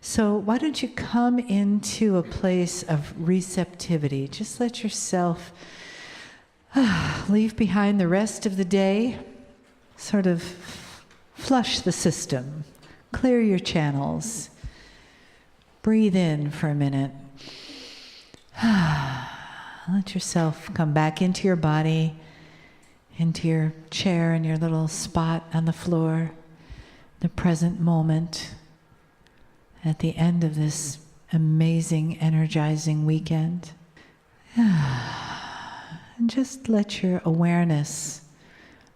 So why don't you come into a place of receptivity? Just let yourself leave behind the rest of the day, sort of flush the system, clear your channels. Breathe in for a minute. Let yourself come back into your body, into your chair and your little spot on the floor, the present moment, at the end of this amazing, energizing weekend. And just let your awareness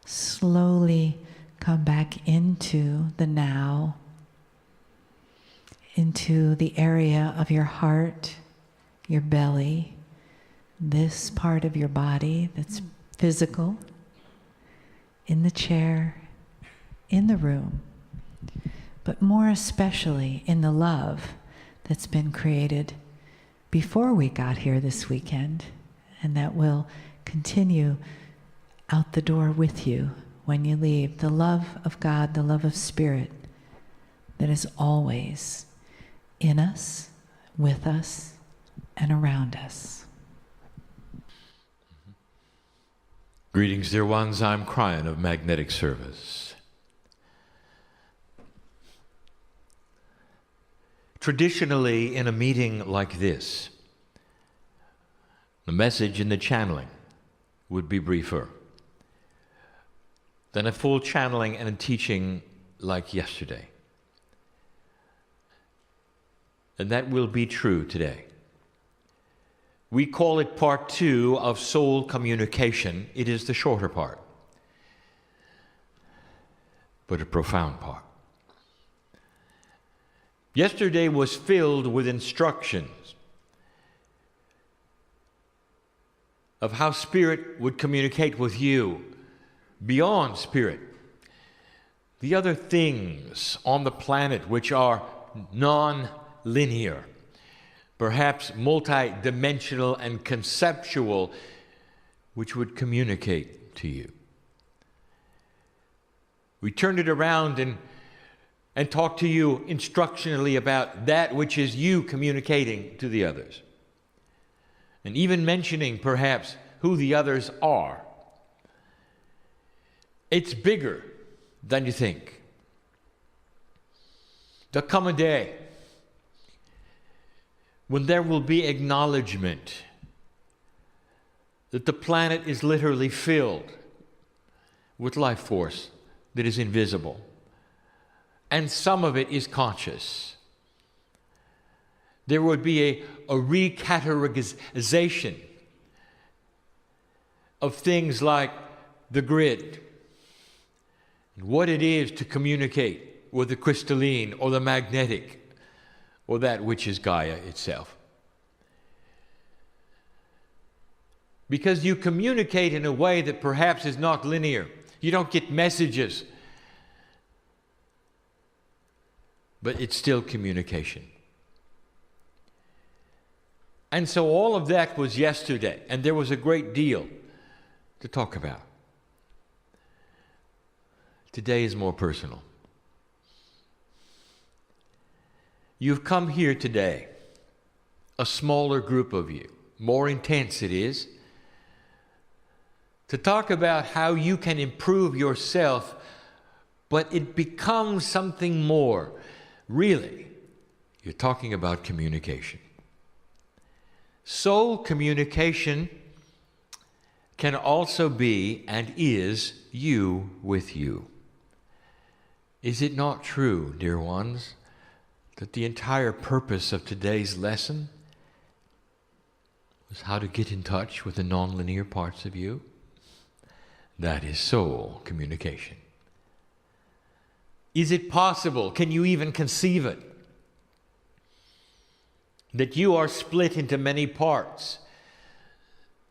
slowly come back into the now, into the area of your heart, your belly, this part of your body that's physical, in the chair, in the room, but more especially in the love that's been created before we got here this weekend, and that will continue out the door with you when you leave. The love of God, the love of Spirit that is always in us, with us, and around us. Greetings, dear ones. I'm Kryon of Magnetic Service. Traditionally, in a meeting like this, the message in the channeling would be briefer than a full channeling and a teaching like yesterday. And that will be true today. We call it part 2 of soul communication. It is the shorter part, but a profound part. Yesterday was filled with instructions of how Spirit would communicate with you beyond Spirit. The other things on the planet which are non-linear, perhaps multi-dimensional and conceptual, which would communicate to you. We turned it around and talked to you instructionally about that which is you communicating to the others. And even mentioning perhaps who the others are. It's bigger than you think. There'll come a day when there will be acknowledgement that the planet is literally filled with life force that is invisible. And some of it is conscious. There would be a recategorization of things like the grid, and what it is to communicate with the crystalline or the magnetic or that which is Gaia itself. Because you communicate in a way that perhaps is not linear. You don't get messages, but it's still communication. And so all of that was yesterday, and there was a great deal to talk about. Today is more personal. You've come here today, a smaller group of you, more intense it is, to talk about how you can improve yourself, but it becomes something more. Really, you're talking about communication. Soul communication can also be and is you with you. Is it not true, dear ones, that the entire purpose of today's lesson was how to get in touch with the nonlinear parts of you? That is soul communication. Is it possible? Can you even conceive it? That you are split into many parts.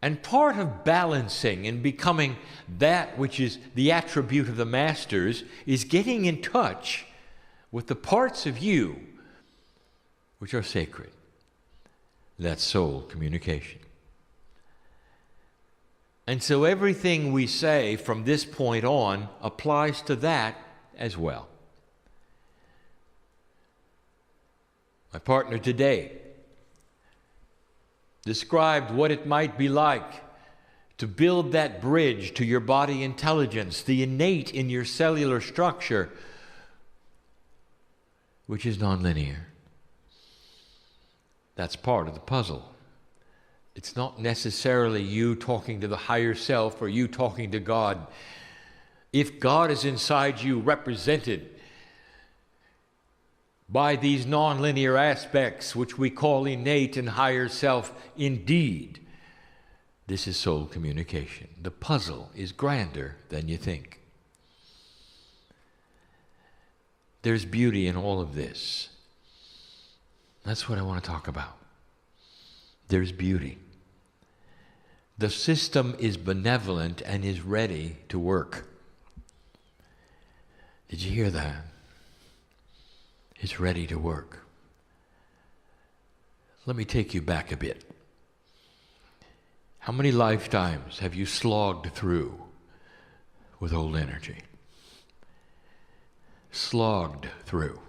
And part of balancing and becoming that which is the attribute of the masters is getting in touch with the parts of you which are sacred. That's soul communication. And so everything we say from this point on applies to that as well. My partner today described what it might be like to build that bridge to your body intelligence, the innate in your cellular structure, which is nonlinear. That's part of the puzzle. It's not necessarily you talking to the higher self or you talking to God. If God is inside you, represented by these nonlinear aspects, which we call innate and higher self, indeed, this is soul communication. The puzzle is grander than you think. There's beauty in all of this. That's what I want to talk about. There's beauty. The system is benevolent and is ready to work. Did you hear that? It's ready to work. Let me take you back a bit. How many lifetimes have you slogged through with old energy? Slogged through.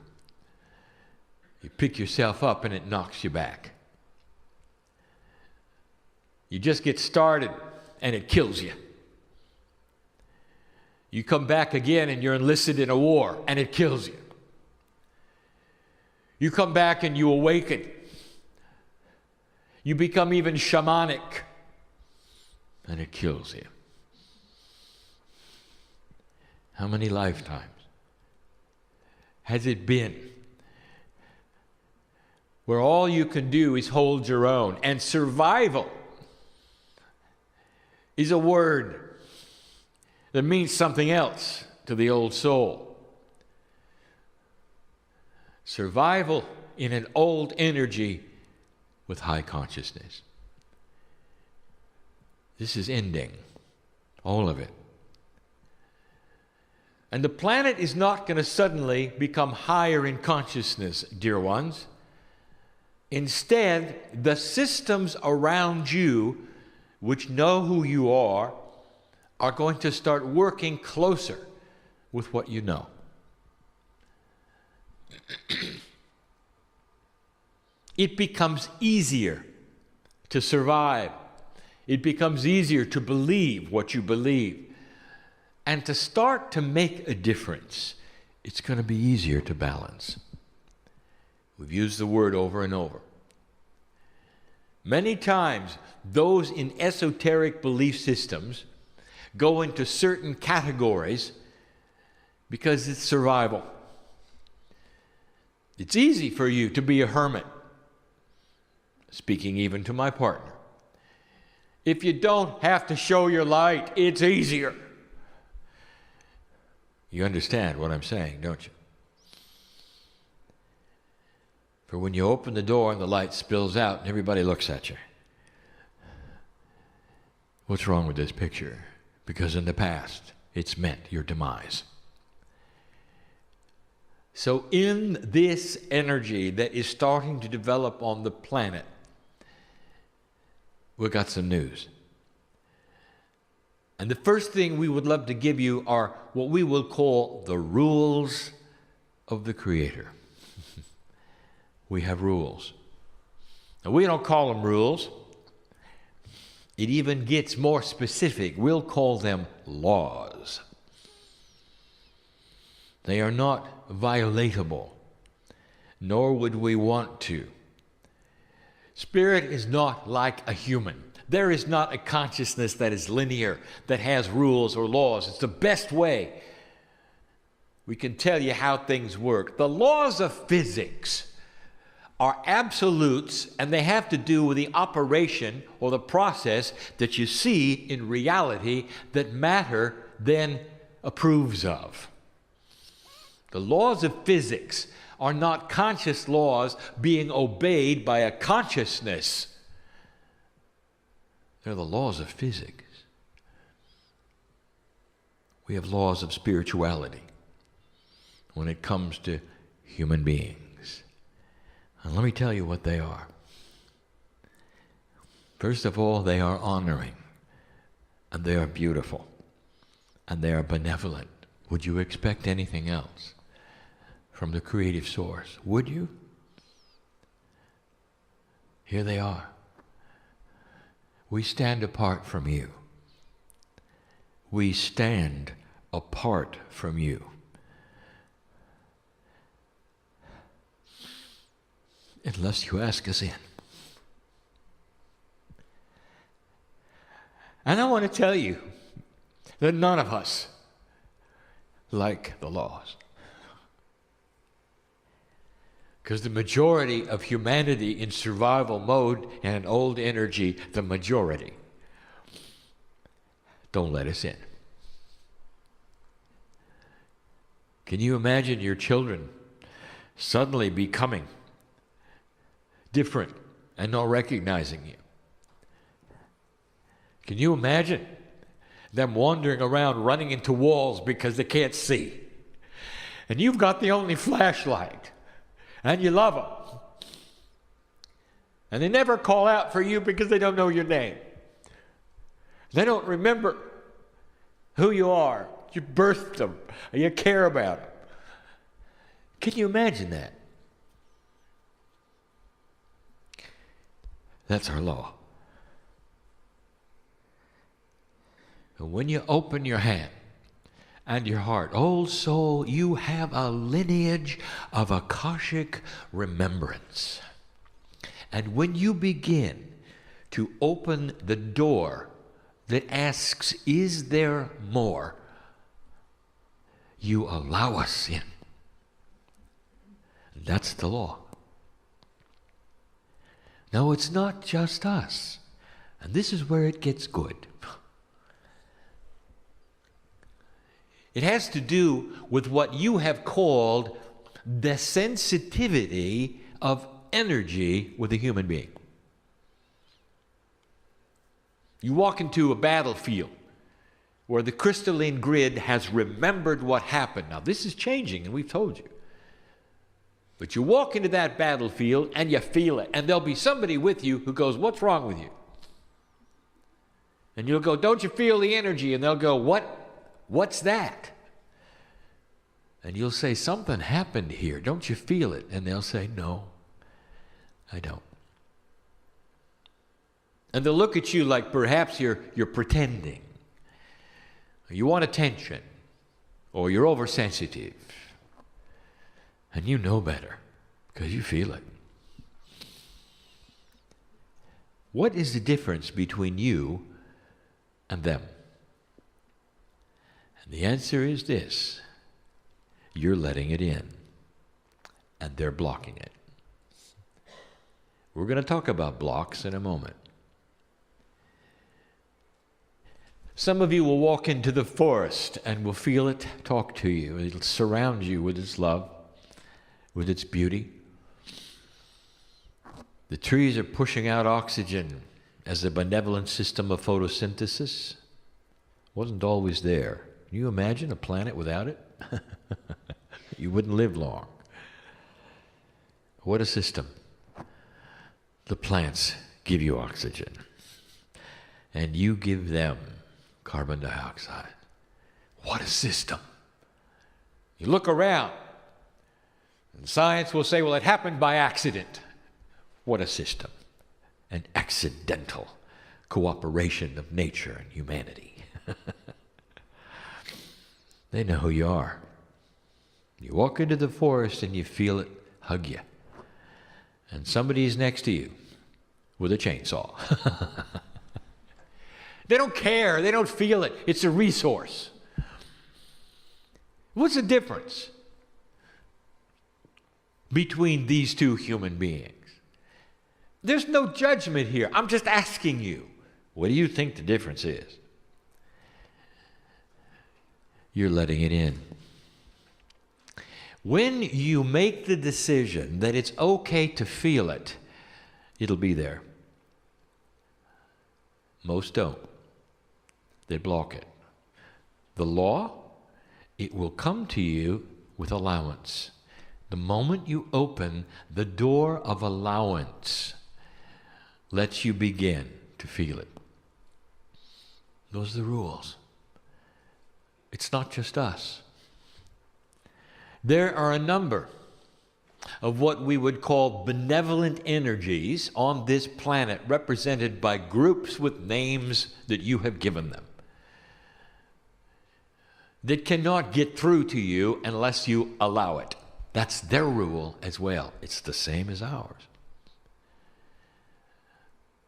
You pick yourself up and it knocks you back. You just get started and it kills you. You come back again and you're enlisted in a war and it kills you. You come back and you awaken. You become even shamanic and it kills you. How many lifetimes has it been where all you can do is hold your own? And survival is a word that means something else to the old soul. Survival in an old energy with high consciousness. This is ending, all of it. And the planet is not going to suddenly become higher in consciousness, dear ones. Instead, the systems around you, which know who you are going to start working closer with what you know. It becomes easier to survive. It becomes easier to believe what you believe. And to start to make a difference, it's going to be easier to balance. We've used the word over and over. Many times, those in esoteric belief systems go into certain categories because it's survival. It's easy for you to be a hermit, speaking even to my partner. If you don't have to show your light, it's easier. You understand what I'm saying, don't you? For when you open the door and the light spills out and everybody looks at you, what's wrong with this picture? Because in the past, it's meant your demise. So in this energy that is starting to develop on the planet, we've got some news. And the first thing we would love to give you are what we will call the rules of the Creator. We have rules. Now, we don't call them rules. It even gets more specific. We'll call them laws. They are not violatable, nor would we want to. Spirit is not like a human. There is not a consciousness that is linear, that has rules or laws. It's the best way we can tell you how things work. The laws of physics are absolutes, and they have to do with the operation or the process that you see in reality that matter then approves of. The laws of physics are not conscious laws being obeyed by a consciousness. They're the laws of physics. We have laws of spirituality when it comes to human beings. And let me tell you what they are. First of all, they are honoring, and they are beautiful, and they are benevolent. Would you expect anything else from the creative source? Would you? Here they are. We stand apart from you. We stand apart from you. Unless you ask us in. And I want to tell you that none of us like the laws. Because the majority of humanity in survival mode and old energy, the majority, don't let us in. Can you imagine your children suddenly becoming different and not recognizing you? Can you imagine them wandering around running into walls because they can't see? And you've got the only flashlight. And you love them. And they never call out for you because they don't know your name. They don't remember who you are. You birthed them. Or you care about them. Can you imagine that? That's our law. And when you open your hand and your heart, old soul, you have a lineage of Akashic remembrance. And when you begin to open the door that asks, is there more? You allow us in. That's the law. Now, it's not just us. And this is where it gets good. It has to do with what you have called the sensitivity of energy with a human being. You walk into a battlefield where the crystalline grid has remembered what happened. Now, this is changing, and we've told you. But you walk into that battlefield, and you feel it. And there'll be somebody with you who goes, what's wrong with you? And you'll go, don't you feel the energy? And they'll go, what's that? And you'll say, something happened here. Don't you feel it? And they'll say, no, I don't. And they'll look at you like perhaps you're pretending. You want attention. Or you're oversensitive. And you know better because you feel it. What is the difference between you and them? And the answer is this. You're letting it in, and they're blocking it. We're going to talk about blocks in a moment. Some of you will walk into the forest and will feel it talk to you. It'll surround you with its love, with its beauty. The trees are pushing out oxygen as a benevolent system of photosynthesis. Wasn't always there. Can you imagine a planet without it? You wouldn't live long. What a system. The plants give you oxygen, and you give them carbon dioxide. What a system. You look around, and science will say, well, it happened by accident. What a system. An accidental cooperation of nature and humanity. They know who you are. You walk into the forest and you feel it hug you. And somebody is next to you with a chainsaw. They don't care. They don't feel it. It's a resource. What's the difference between these two human beings? There's no judgment here. I'm just asking you, what do you think the difference is? You're letting it in. When you make the decision that it's okay to feel it, it'll be there. Most don't. They block it. The law, it will come to you with allowance. The moment you open the door of allowance, lets you begin to feel it. Those are the rules. It's not just us. There are a number of what we would call benevolent energies on this planet, represented by groups with names that you have given them, that cannot get through to you unless you allow it. That's their rule as well. It's the same as ours.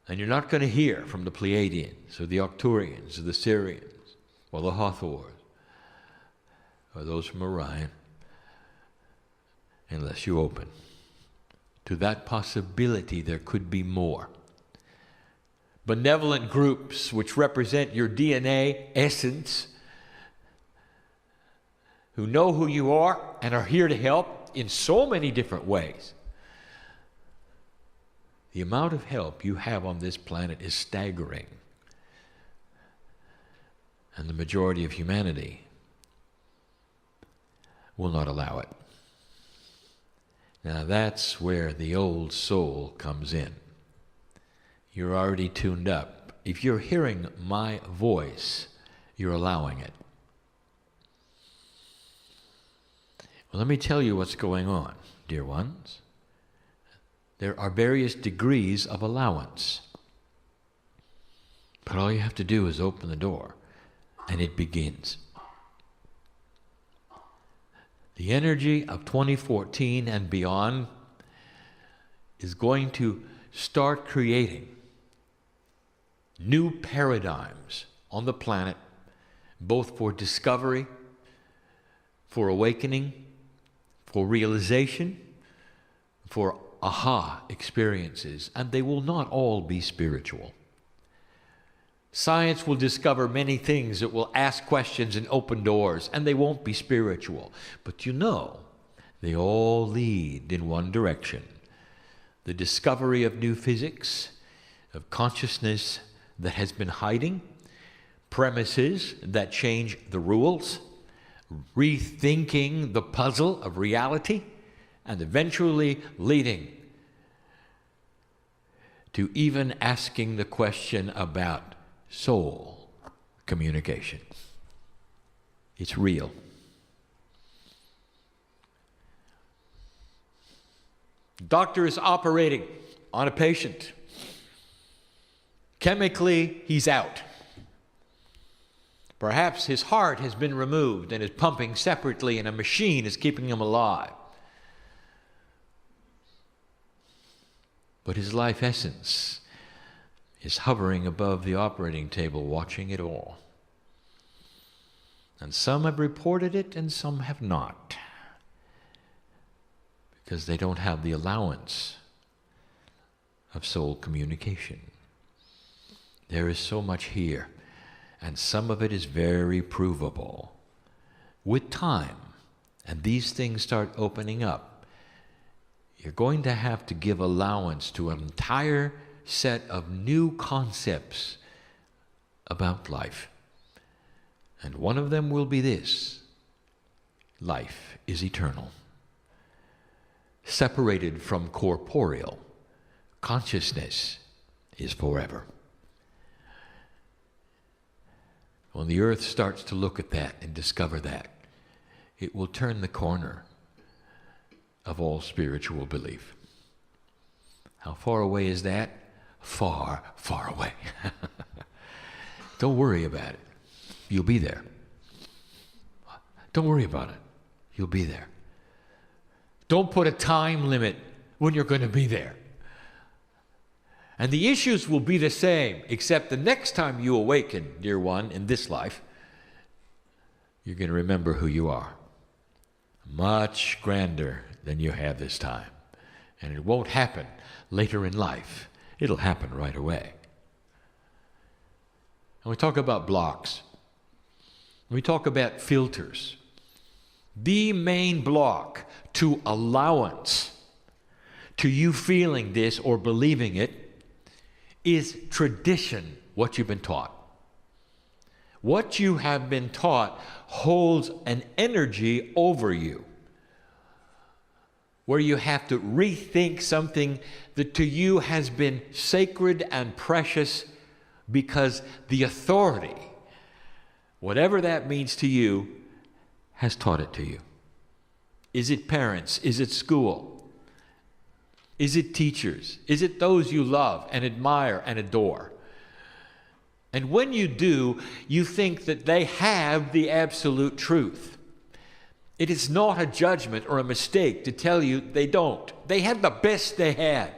And you're not going to hear from the Pleiadians or the Arcturians or the Sirians or the Hathors or those from Orion unless you open to that possibility there could be more. Benevolent groups which represent your DNA essence, who know who you are and are here to help in so many different ways. The amount of help you have on this planet is staggering. And the majority of humanity will not allow it. Now that's where the old soul comes in. You're already tuned up. If you're hearing my voice, you're allowing it. Well, let me tell you what's going on, dear ones. There are various degrees of allowance. But all you have to do is open the door, and it begins. The energy of 2014 and beyond is going to start creating new paradigms on the planet, both for discovery, for awakening, for realization, for aha experiences, and they will not all be spiritual. Science will discover many things that will ask questions and open doors, and they won't be spiritual. But you know, they all lead in one direction. The discovery of new physics, of consciousness that has been hiding, premises that change the rules, rethinking the puzzle of reality, and eventually leading to even asking the question about soul communication. It's real. Doctor is operating on a patient. Chemically, he's out. Perhaps his heart has been removed and is pumping separately, and a machine is keeping him alive. But his life essence is hovering above the operating table, watching it all. And some have reported it and some have not, because they don't have the allowance of soul communication. There is so much here, and some of it is very provable. With time, and these things start opening up, you're going to have to give allowance to an entire set of new concepts about life. And one of them will be this: life is eternal. Separated from corporeal, consciousness is forever. When the earth starts to look at that and discover that, it will turn the corner of all spiritual belief. How far away is that? Far, far away. Don't worry about it. You'll be there. Don't worry about it. You'll be there. Don't put a time limit when you're going to be there. And the issues will be the same, except the next time you awaken, dear one, in this life, you're going to remember who you are. Much grander than you have this time. And it won't happen later in life. It'll happen right away. And we talk about blocks. We talk about filters. The main block to allowance, to you feeling this or believing it, is tradition, what you've been taught. What you have been taught holds an energy over you, where you have to rethink something that to you has been sacred and precious, because the authority, whatever that means to you, has taught it to you. Is it parents? Is it school? Is it teachers? Is it those you love and admire and adore? And when you do, you think that they have the absolute truth. It is not a judgment or a mistake to tell you they don't. They had the best they had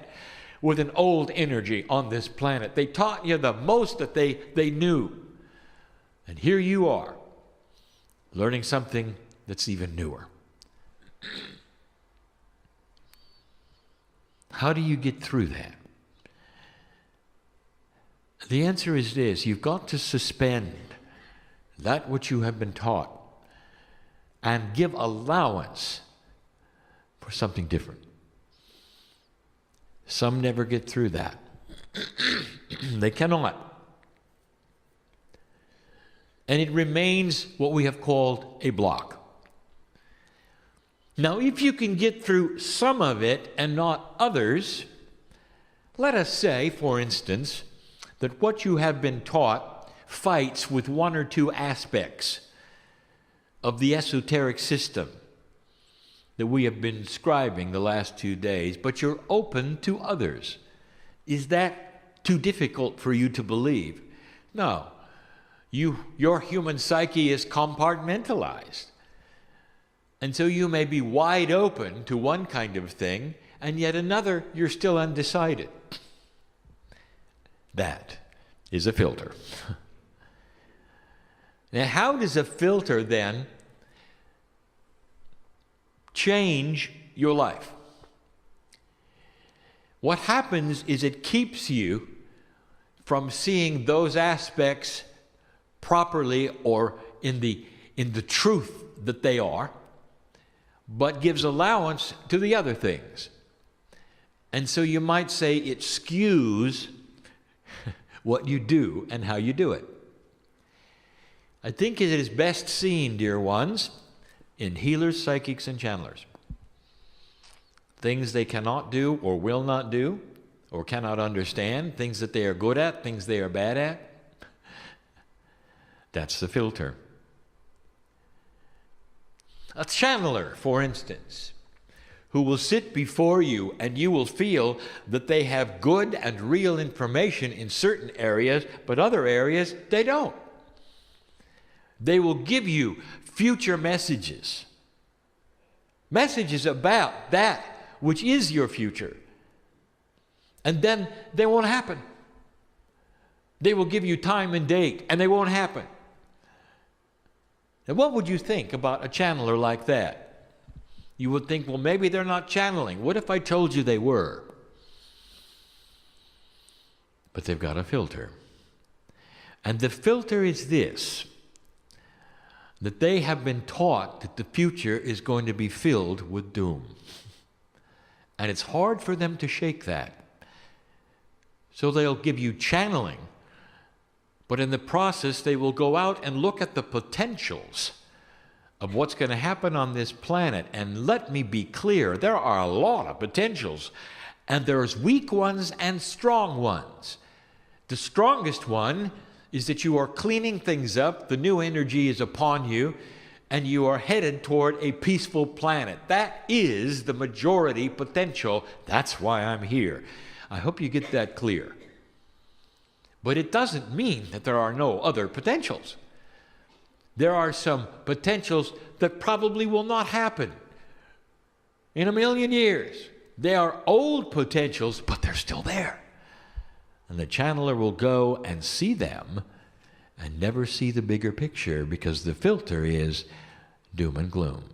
with an old energy on this planet. They taught you the most that they knew. And here you are, learning something that's even newer. How do you get through that? The answer is this: you've got to suspend that which you have been taught and give allowance for something different. Some never get through that. They cannot. And it remains what we have called a block. Now, if you can get through some of it and not others, let us say, for instance, that what you have been taught fights with one or two aspects of the esoteric system that we have been describing the last 2 days, but you're open to others. Is that too difficult for you to believe? No. Your human psyche is compartmentalized. And so you may be wide open to one kind of thing, and yet another you're still undecided. That is a filter. Now, how does a filter then change your life? What happens is it keeps you from seeing those aspects properly or in the truth that they are, but gives allowance to the other things. And so you might say it skews what you do and how you do it. I think it is best seen, dear ones, in healers, psychics, and channelers. Things they cannot do or will not do or cannot understand, things that they are good at, things they are bad at. That's the filter. A channeler, for instance, who will sit before you and you will feel that they have good and real information in certain areas, but other areas they don't. They will give you future messages about that which is your future. And then they won't happen. They will give you time and date, and they won't happen. And what would you think about a channeler like that? You would think, well, maybe they're not channeling. What if I told you they were? But they've got a filter. And the filter is this: that they have been taught that the future is going to be filled with doom. And it's hard for them to shake that. So they'll give you channeling, but in the process they will go out and look at the potentials of what's going to happen on this planet. And let me be clear, there are a lot of potentials, and there's weak ones and strong ones. The strongest one is that you are cleaning things up, the new energy is upon you, and you are headed toward a peaceful planet. That is the majority potential. That's why I'm here. I hope you get that clear. But it doesn't mean that there are no other potentials. There are some potentials that probably will not happen in 1,000,000 years. They are old potentials, but they're still there. And the channeler will go and see them and never see the bigger picture, because the filter is doom and gloom.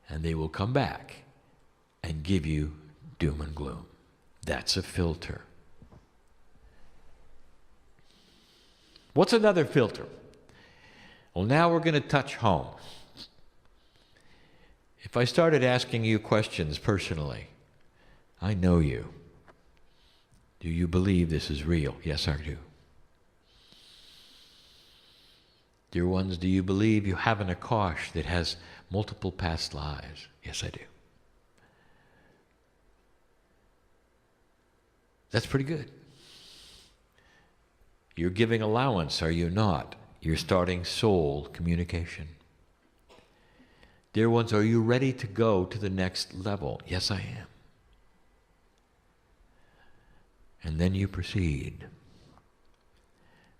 And they will come back and give you doom and gloom. That's a filter. What's another filter? Well, now we're going to touch home. If I started asking you questions personally, I know you. Do you believe this is real? Yes, I do. Dear ones, do you believe you have an Akash that has multiple past lives? Yes, I do. That's pretty good. You're giving allowance, are you not? You're starting soul communication. Dear ones, are you ready to go to the next level? Yes, I am. And then you proceed.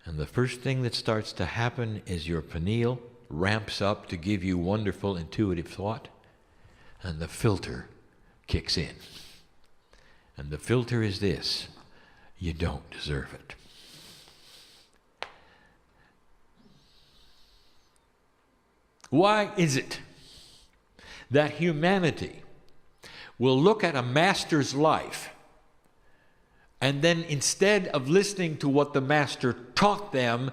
And the first thing that starts to happen is your pineal ramps up to give you wonderful intuitive thought, and the filter kicks in. And the filter is this: you don't deserve it. Why is it that humanity will look at a master's life, and then instead of listening to what the master taught them,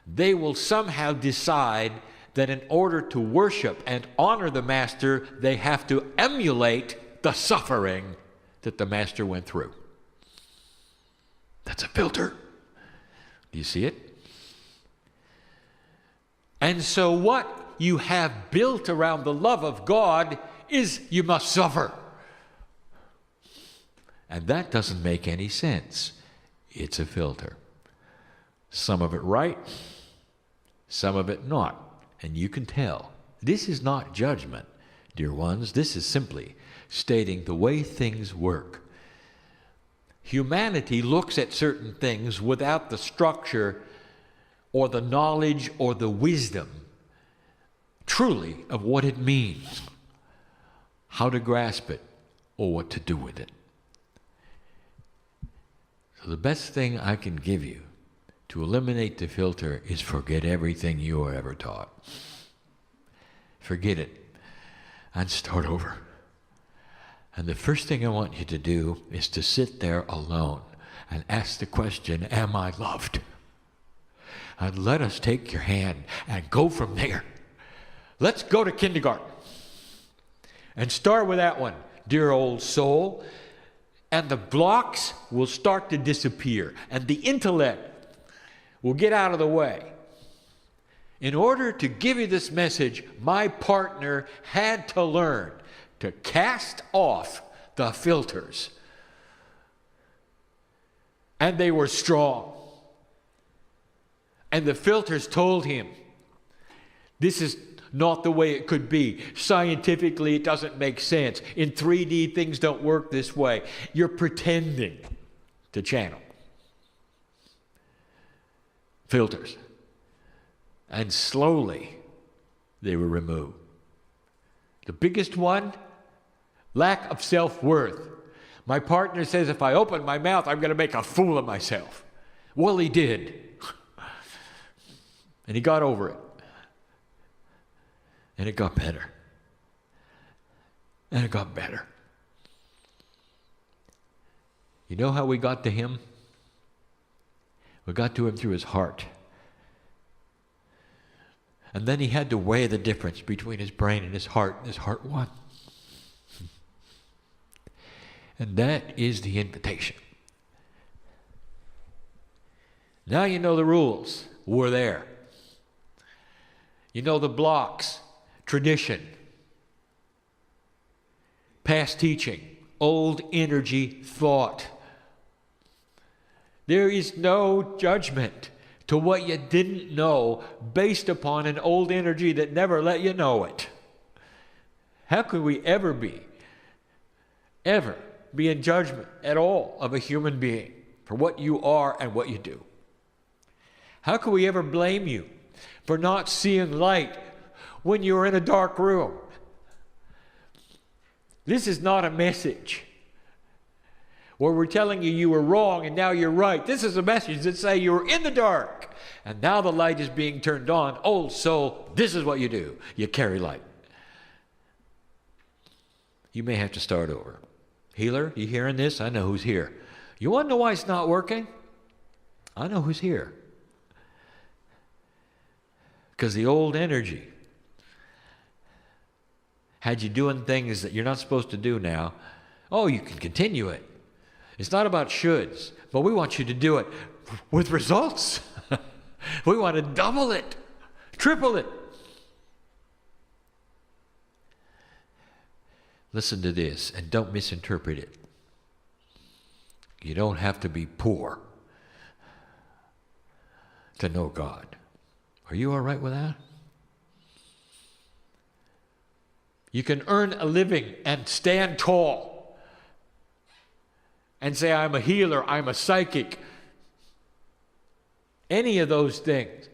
they will somehow decide that in order to worship and honor the master, they have to emulate the suffering that the master went through? That's a filter. Do you see it? And so what you have built around the love of God is you must suffer. And that doesn't make any sense. It's a filter. Some of it right, some of it not. And you can tell. This is not judgment, dear ones. This is simply stating the way things work. Humanity looks at certain things without the structure or the knowledge or the wisdom truly of what it means, how to grasp it, or what to do with it. So the best thing I can give you to eliminate the filter is forget everything you were ever taught. Forget it and start over. And the first thing I want you to do is to sit there alone and ask the question, am I loved? And let us take your hand and go from there. Let's go to kindergarten and start with that one, dear old soul. And the blocks will start to disappear, and the intellect will get out of the way. In order to give you this message, my partner had to learn to cast off the filters. And they were strong. And the filters told him, this is not the way it could be. Scientifically, it doesn't make sense. In 3D, things don't work this way. You're pretending to channel. Filters. And slowly, they were removed. The biggest one, lack of self-worth. My partner says if I open my mouth, I'm going to make a fool of myself. Well, he did. And he got over it. And it got better. And it got better. You know how we got to him? We got to him through his heart. And then he had to weigh the difference between his brain and his heart won. And that is the invitation. Now you know the rules. We're there. You know the blocks. Tradition, past teaching, old energy thought. There is no judgment to what you didn't know based upon an old energy that never let you know it. How could we ever be in judgment at all of a human being for what you are and what you do? How could we ever blame you for not seeing light when you're in a dark room? This is not a message where we're telling you you were wrong and now you're right. This is a message that says you were in the dark and now the light is being turned on. Old soul, this is what you do. You carry light. You may have to start over. Healer, you hearing this? I know who's here. You want to know why it's not working? I know who's here. Because the old energy had you doing things that you're not supposed to do now. Oh, you can continue it. It's not about shoulds, but we want you to do it with results. We want to double it, triple it. Listen to this and don't misinterpret it. You don't have to be poor to know God. Are you all right with that? You can earn a living and stand tall and say, I'm a healer, I'm a psychic. Any of those things.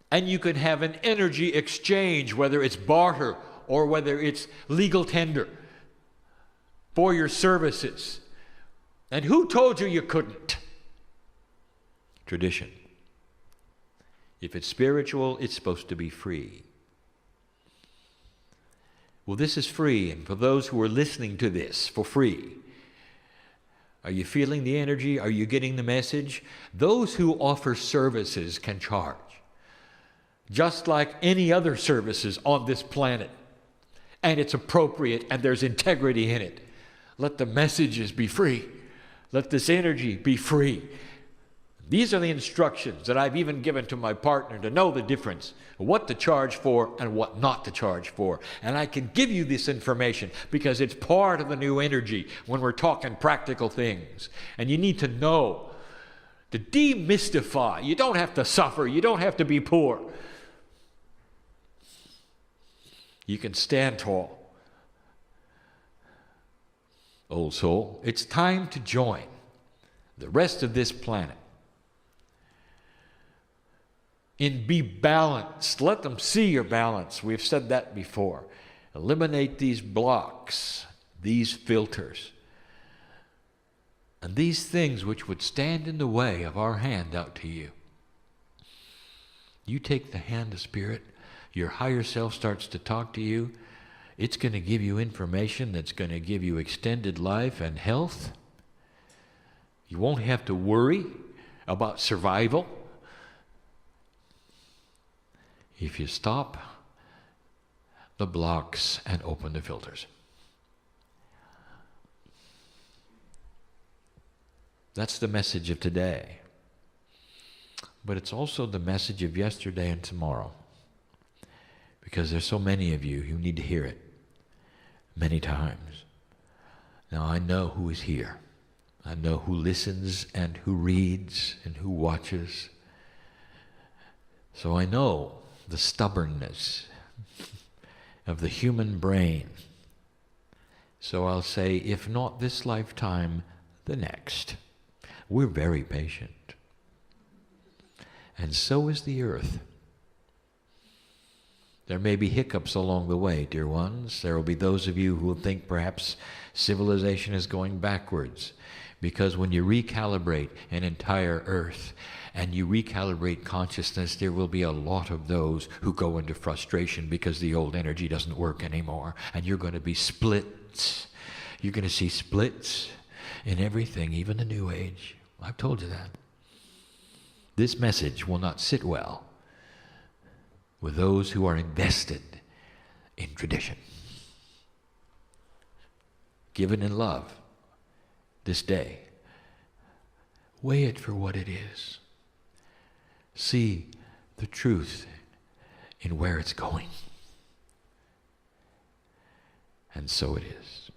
And you can have an energy exchange, whether it's barter or whether it's legal tender for your services. And who told you you couldn't? Tradition. If it's spiritual, it's supposed to be free. Well, this is free, and for those who are listening to this for free, are you feeling the energy? Are you getting the message? Those who offer services can charge, just like any other services on this planet. And it's appropriate, and there's integrity in it. Let the messages be free. Let this energy be free. These are the instructions that I've even given to my partner to know the difference, what to charge for and what not to charge for. And I can give you this information because it's part of the new energy when we're talking practical things. And you need to know, to demystify. You don't have to suffer. You don't have to be poor. You can stand tall. Old soul, it's time to join the rest of this planet in be balanced. Let them see your balance. We've said that before. Eliminate these blocks, these filters, and these things which would stand in the way of our hand out to you. You take the hand of Spirit, your higher self starts to talk to you. It's going to give you information that's going to give you extended life and health. You won't have to worry about survival if you stop the blocks and open the filters. That's the message of today. But it's also the message of yesterday and tomorrow. Because there's so many of you who need to hear it many times. Now I know who is here. I know who listens and who reads and who watches. So I know the stubbornness of the human brain. So I'll say, if not this lifetime, the next. We're very patient. And so is the earth. There may be hiccups along the way, dear ones. There will be those of you who will think perhaps civilization is going backwards. Because when you recalibrate an entire earth and you recalibrate consciousness, there will be a lot of those who go into frustration because the old energy doesn't work anymore. And you're going to be splits. You're going to see splits in everything, even the New Age. I've told you that. This message will not sit well with those who are invested in tradition. Given in love this day. Weigh it for what it is. See the truth in where it's going. And so it is.